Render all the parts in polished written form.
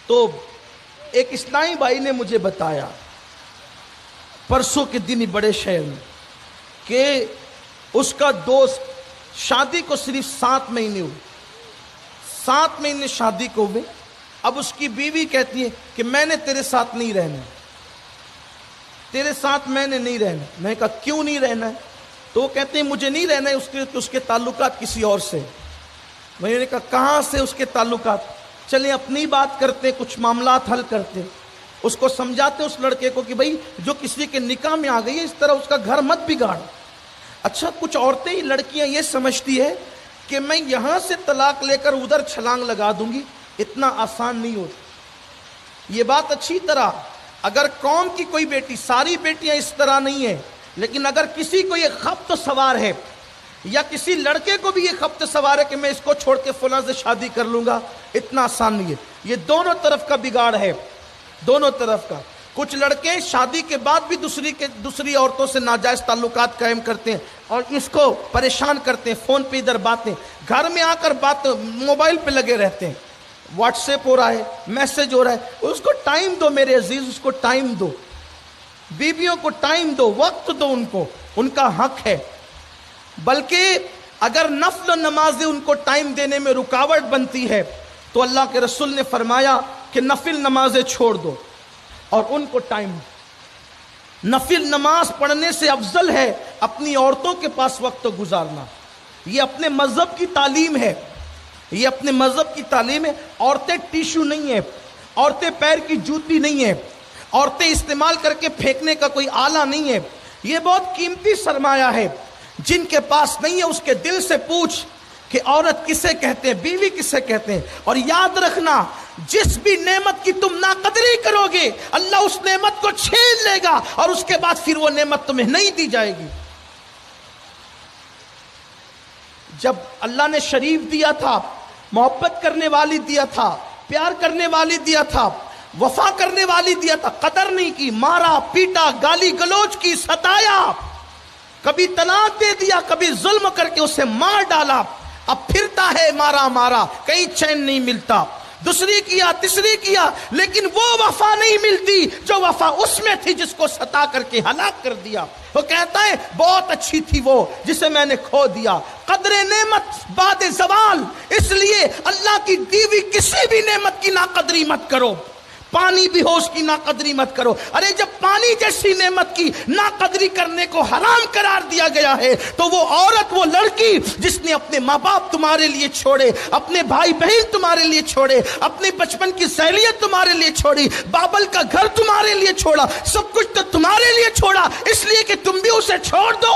تو ایک اسلامی بھائی نے مجھے بتایا پرسوں کے دن ہی بڑے شہر میں کہ اس کا دوست شادی کو صرف 7 مہینے ہوئے، 7 مہینے شادی کو ہوئے، اب اس کی بیوی کہتی ہے کہ میں نے تیرے ساتھ نہیں رہنا، تیرے ساتھ میں نے نہیں رہنا۔ میں نے کہا کیوں نہیں رہنا ہے؟ تو وہ کہتے ہیں مجھے نہیں رہنا ہے، اس کے تعلقات کسی اور سے۔ میں نے کہا کہاں سے اس کے تعلقات؟ چلیں اپنی بات کرتے، کچھ معاملات حل کرتے، اس کو سمجھاتے اس لڑکے کو کہ بھائی جو کسی کے نکاح میں آ گئی ہے اس طرح اس کا گھر مت بگاڑ۔ اچھا کچھ عورتیں ہی لڑکیاں یہ سمجھتی ہے کہ میں یہاں سے طلاق لے کر ادھر چھلانگ لگا دوں گی، اتنا آسان نہیں ہوتا۔ یہ بات اچھی طرح اگر قوم کی کوئی بیٹی، ساری بیٹیاں اس طرح نہیں ہیں، لیکن اگر کسی کو یہ خبط سوار ہے یا کسی لڑکے کو بھی یہ خبط سوار ہے کہ میں اس کو چھوڑ کے فلاں سے شادی کر لوں گا، اتنا آسان نہیں ہے۔ یہ دونوں طرف کا بگاڑ ہے، دونوں طرف کا۔ کچھ لڑکے شادی کے بعد بھی دوسری عورتوں سے ناجائز تعلقات قائم کرتے ہیں اور اس کو پریشان کرتے ہیں، فون پہ ادھر باتیں، گھر میں آ کر بات موبائل پہ لگے رہتے ہیں، واٹس ایپ ہو رہا ہے، میسج ہو رہا ہے۔ اس کو ٹائم دو میرے عزیز، اس کو ٹائم دو، بیویوں کو ٹائم دو، وقت دو ان کو، ان کا حق ہے۔ بلکہ اگر نفل نمازیں ان کو ٹائم دینے میں رکاوٹ بنتی ہے تو اللہ کے رسول نے فرمایا کہ نفل نمازیں چھوڑ دو اور ان کو ٹائم دو۔ نفل نماز پڑھنے سے افضل ہے اپنی عورتوں کے پاس وقت گزارنا۔ یہ اپنے مذہب کی تعلیم ہے، یہ اپنے مذہب کی تعلیم ہے۔ عورتیں ٹیشو نہیں ہیں، عورتیں پیر کی جوتی نہیں ہیں، عورتیں استعمال کر کے پھینکنے کا کوئی آلہ نہیں ہے۔ یہ بہت قیمتی سرمایہ ہے۔ جن کے پاس نہیں ہے اس کے دل سے پوچھ کہ عورت کسے کہتے ہیں، بیوی کسے کہتے ہیں۔ اور یاد رکھنا جس بھی نعمت کی تم ناقدری کرو گے اللہ اس نعمت کو چھین لے گا اور اس کے بعد پھر وہ نعمت تمہیں نہیں دی جائے گی۔ جب اللہ نے شریف دیا تھا، محبت کرنے والی دیا تھا، پیار کرنے والی دیا تھا، وفا کرنے والی دیا تھا، قدر نہیں کی، مارا پیٹا، گالی گلوچ کی، ستایا، کبھی طلاق دے دیا، کبھی ظلم کر کے اسے مار ڈالا، اب پھرتا ہے مارا مارا، کہیں چین نہیں ملتا، دوسری کیا، تیسری کیا، لیکن وہ وفا نہیں ملتی جو وفا اس میں تھی جس کو ستا کر کے ہلاک کر دیا۔ وہ کہتا ہے بہت اچھی تھی وہ جسے میں نے کھو دیا۔ قدر نعمت بعد زوال، اس لیے اللہ کی دی ہوئی کسی بھی نعمت کی ناقدری مت کرو۔ پانی بھی ہو اس کی ناقدری مت کرو۔ ارے جب پانی جیسی نعمت کی ناقدری کرنے کو حرام قرار دیا گیا ہے تو وہ عورت، وہ لڑکی جس نے اپنے ماں باپ تمہارے لیے چھوڑے، اپنے بھائی بہن تمہارے لیے چھوڑے، اپنے بچپن کی سہیلیت تمہارے لیے چھوڑی، بابل کا گھر تمہارے لیے چھوڑا، سب کچھ تو تمہارے لیے چھوڑا، اس لیے کہ تم بھی اسے چھوڑ دو۔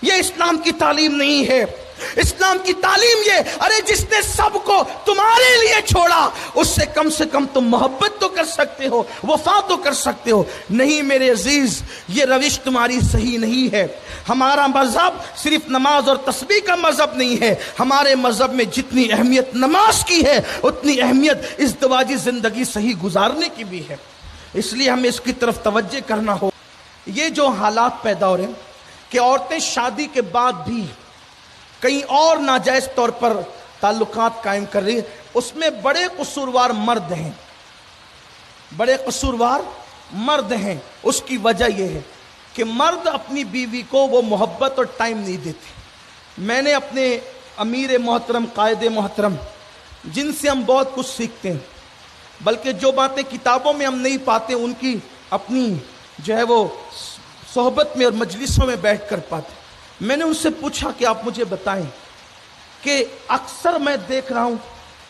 یہ اسلام کی تعلیم نہیں ہے۔ اسلام کی تعلیم یہ، ارے جس نے سب کو تمہارے لیے چھوڑا اس سے کم تم محبت تو کر سکتے ہو، وفا تو کر سکتے ہو۔ نہیں میرے عزیز، یہ روش تمہاری صحیح نہیں ہے۔ ہمارا مذہب صرف نماز اور تسبیح کا مذہب نہیں ہے، ہمارے مذہب میں جتنی اہمیت نماز کی ہے اتنی اہمیت ازدواجی زندگی صحیح گزارنے کی بھی ہے۔ اس لیے ہمیں اس کی طرف توجہ کرنا ہو۔ یہ جو حالات پیدا ہو رہے ہیں کہ عورتیں شادی کے بعد بھی کہیں اور ناجائز طور پر تعلقات قائم کر رہی ہیں، اس میں بڑے قصوروار مرد ہیں، بڑے قصوروار مرد ہیں۔ اس کی وجہ یہ ہے کہ مرد اپنی بیوی کو وہ محبت اور ٹائم نہیں دیتے۔ میں نے اپنے امیر محترم، قائد محترم، جن سے ہم بہت کچھ سیکھتے ہیں، بلکہ جو باتیں کتابوں میں ہم نہیں پاتے ان کی اپنی جو ہے وہ صحبت میں اور مجلسوں میں بیٹھ کر پاتے۔ میں نے ان سے پوچھا کہ آپ مجھے بتائیں کہ اکثر میں دیکھ رہا ہوں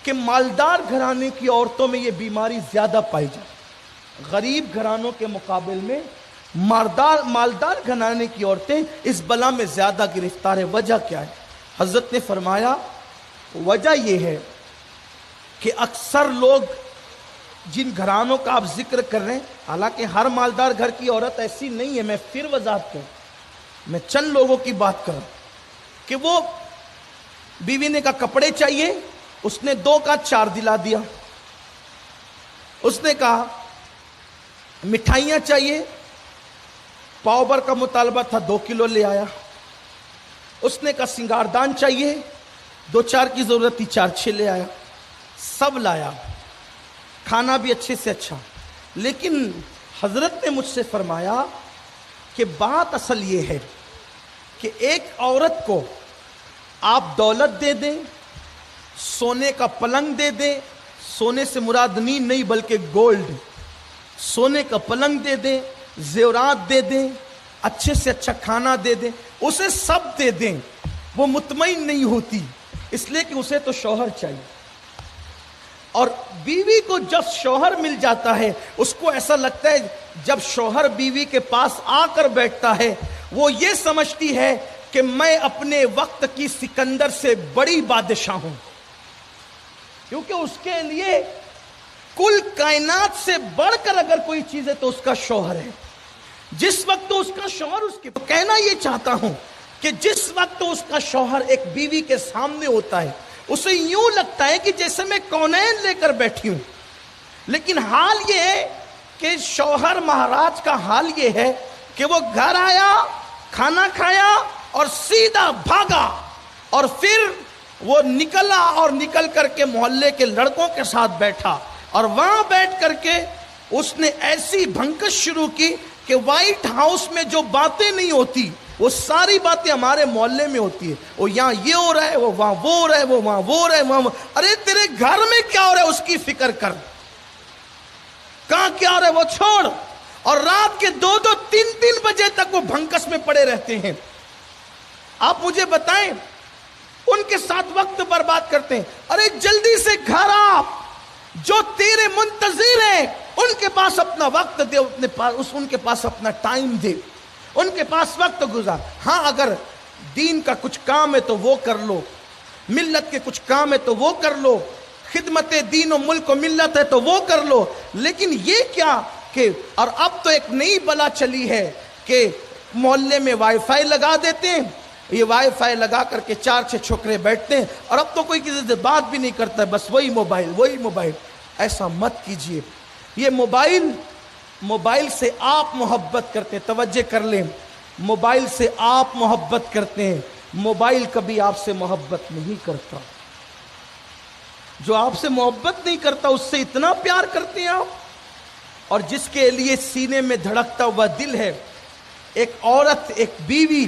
کہ مالدار گھرانے کی عورتوں میں یہ بیماری زیادہ پائی جاتی، غریب گھرانوں کے مقابل میں مالدار گھرانے کی عورتیں اس بلا میں زیادہ گرفتار ہیں۔ وجہ کیا ہے؟ حضرت نے فرمایا وجہ یہ ہے کہ اکثر لوگ جن گھرانوں کا آپ ذکر کر رہے ہیں، حالانکہ ہر مالدار گھر کی عورت ایسی نہیں ہے، میں پھر وضاحت کروں، میں چند لوگوں کی بات کروں کہ وہ بیوی نے کہا کپڑے چاہیے، اس نے 2 کا 4 دلا دیا۔ اس نے کہا مٹھائیاں چاہیے، پاؤ بھر کا مطالبہ تھا 2 کلو لے آیا۔ اس نے کہا سنگاردان چاہیے، 2-4 کی ضرورت تھی 4-6 لے آیا، سب لایا۔ کھانا بھی اچھے سے اچھا. لیکن حضرت نے مجھ سے فرمایا کہ بات اصل یہ ہے کہ ایک عورت کو آپ دولت دے دیں، سونے کا پلنگ دے دیں، سونے سے مراد نیند نہیں بلکہ گولڈ، سونے کا پلنگ دے دیں، زیورات دے دیں، اچھے سے اچھا کھانا دے دیں، اسے سب دے دیں، وہ مطمئن نہیں ہوتی، اس لیے کہ اسے تو شوہر چاہیے. اور بیوی کو جب شوہر مل جاتا ہے اس کو ایسا لگتا ہے جب شوہر بیوی کے پاس آ کر بیٹھتا ہے وہ یہ سمجھتی ہے کہ میں اپنے وقت کی سکندر سے بڑی بادشاہ ہوں، کیونکہ اس کے لیے کل کائنات سے بڑھ کر اگر کوئی چیز ہے تو اس کا شوہر ہے. جس وقت اس کا شوہر اس کے کہنا یہ چاہتا ہوں کہ جس وقت اس کا شوہر ایک بیوی کے سامنے ہوتا ہے اسے یوں لگتا ہے کہ جیسے میں کونین لے کر بیٹھی ہوں. لیکن حال یہ ہے کہ شوہر مہاراج کا حال یہ ہے کہ وہ گھر آیا، کھانا کھایا اور سیدھا بھاگا، اور پھر وہ نکلا اور نکل کر کے محلے کے لڑکوں کے ساتھ بیٹھا، اور وہاں بیٹھ کر کے اس نے ایسی بھنکش شروع کی کہ وائٹ ہاؤس میں جو باتیں نہیں ہوتی وہ ساری باتیں ہمارے محلے میں ہوتی ہے. وہ یہاں یہ ہو رہا ہے، وہ وہاں وہ ہو رہا ہے، وہ وہاں وہ ہو رہا ہے، وہاں. ارے تیرے گھر میں کیا ہو رہا ہے اس کی فکر کر، کہاں کیا ہو رہا ہے وہ چھوڑ. اور رات کے 2-2 3-3 بجے تک وہ بھنکس میں پڑے رہتے ہیں. آپ مجھے بتائیں ان کے ساتھ وقت برباد کرتے ہیں. ارے جلدی سے گھر آ، جو تیرے منتظر ہیں ان کے پاس اپنا وقت دے، ان کے پاس اپنا ٹائم دے، ان کے پاس وقت گزار. ہاں اگر دین کا کچھ کام ہے تو وہ کر لو، ملت کے کچھ کام ہے تو وہ کر لو، خدمت دین و ملک و ملت ہے تو وہ کر لو. لیکن یہ کیا کہ اور اب تو ایک نئی بلا چلی ہے کہ محلے میں وائی فائی لگا دیتے ہیں، یہ وائی فائی لگا کر کے 4-6 چھوکرے بیٹھتے ہیں اور اب تو کوئی کسی سے بات بھی نہیں کرتا ہے، بس وہی موبائل وہی موبائل. ایسا مت کیجئے. یہ موبائل سے آپ محبت کرتے ہیں، توجہ کر لیں، موبائل سے آپ محبت کرتے ہیں، موبائل کبھی آپ سے محبت نہیں کرتا. جو آپ سے محبت نہیں کرتا اس سے اتنا پیار کرتے ہیں آپ. اور جس کے لیے سینے میں دھڑکتا ہوا دل ہے، ایک عورت، ایک بیوی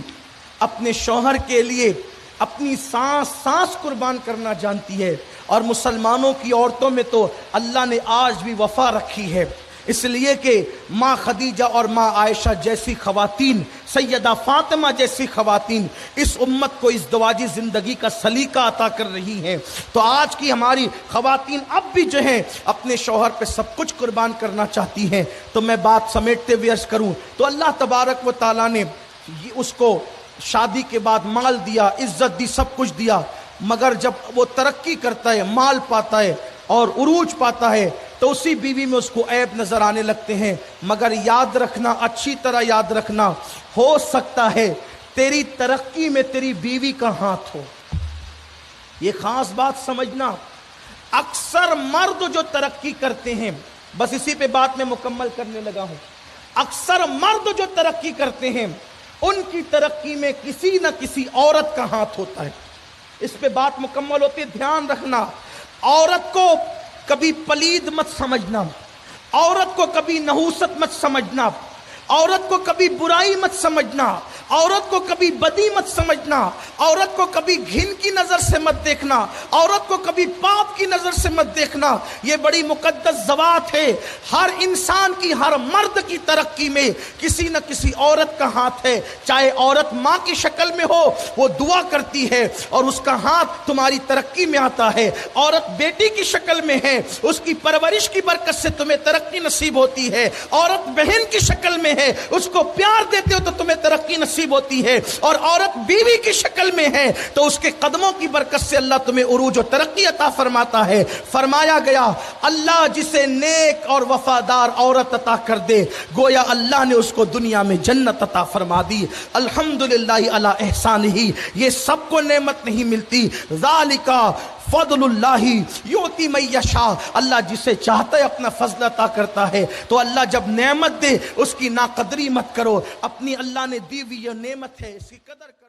اپنے شوہر کے لیے اپنی سانس قربان کرنا جانتی ہے. اور مسلمانوں کی عورتوں میں تو اللہ نے آج بھی وفا رکھی ہے، اس لیے کہ ماں خدیجہ اور ماں عائشہ جیسی خواتین، سیدہ فاطمہ جیسی خواتین اس امت کو اس دواجی زندگی کا سلیقہ عطا کر رہی ہیں. تو آج کی ہماری خواتین اب بھی جو ہیں اپنے شوہر پہ سب کچھ قربان کرنا چاہتی ہیں. تو میں بات سمیٹتے ہوئے عرض کروں تو اللہ تبارک و تعالیٰ نے اس کو شادی کے بعد مال دیا، عزت دی، سب کچھ دیا، مگر جب وہ ترقی کرتا ہے، مال پاتا ہے اور عروج پاتا ہے تو اسی بیوی میں اس کو عیب نظر آنے لگتے ہیں. مگر یاد رکھنا، اچھی طرح یاد رکھنا، ہو سکتا ہے تیری ترقی میں تیری بیوی کا ہاتھ ہو. یہ خاص بات سمجھنا. اکثر مرد جو ترقی کرتے ہیں، بس اسی پہ بات میں مکمل کرنے لگا ہوں، اکثر مرد جو ترقی کرتے ہیں ان کی ترقی میں کسی نہ کسی عورت کا ہاتھ ہوتا ہے. اس پہ بات مکمل ہوتی ہے، دھیان رکھنا. عورت کو کبھی پلید مت سمجھنا، عورت کو کبھی نحوست مت سمجھنا، عورت کو کبھی برائی مت سمجھنا، عورت کو کبھی بدی مت سمجھنا، عورت کو کبھی گھن کی نظر سے مت دیکھنا، عورت کو کبھی پاپ کی نظر سے مت دیکھنا. یہ بڑی مقدس ذوات ہے. ہر انسان کی، ہر مرد کی ترقی میں کسی نہ کسی عورت کا ہاتھ ہے. چاہے عورت ماں کی شکل میں ہو، وہ دعا کرتی ہے اور اس کا ہاتھ تمہاری ترقی میں آتا ہے. عورت بیٹی کی شکل میں ہے، اس کی پرورش کی برکت سے تمہیں ترقی نصیب ہوتی ہے. عورت بہن کی شکل میں ہے، اس کو پیار دیتے ہو تو تمہیں ترقی نصیب ہوتی ہے. اور عورت بیوی کی شکل میں ہے تو اس کے قدموں کی برکت سے اللہ تمہیں عروج و ترقی عطا فرماتا ہے. فرمایا گیا اللہ جسے نیک اور وفادار عورت عطا کر دے گویا اللہ نے اس کو دنیا میں جنت عطا فرما دی. الحمدللہ علی احسانہ. یہ سب کو نعمت نہیں ملتی. ذالک فضل اللہ یؤتی من یشاء. اللہ جسے چاہتا ہے اپنا فضل عطا کرتا ہے. تو اللہ جب نعمت دے اس کی ناقدری مت کرو. اپنی اللہ نے دی ہوئی یہ نعمت ہے، اس کی قدر کرو.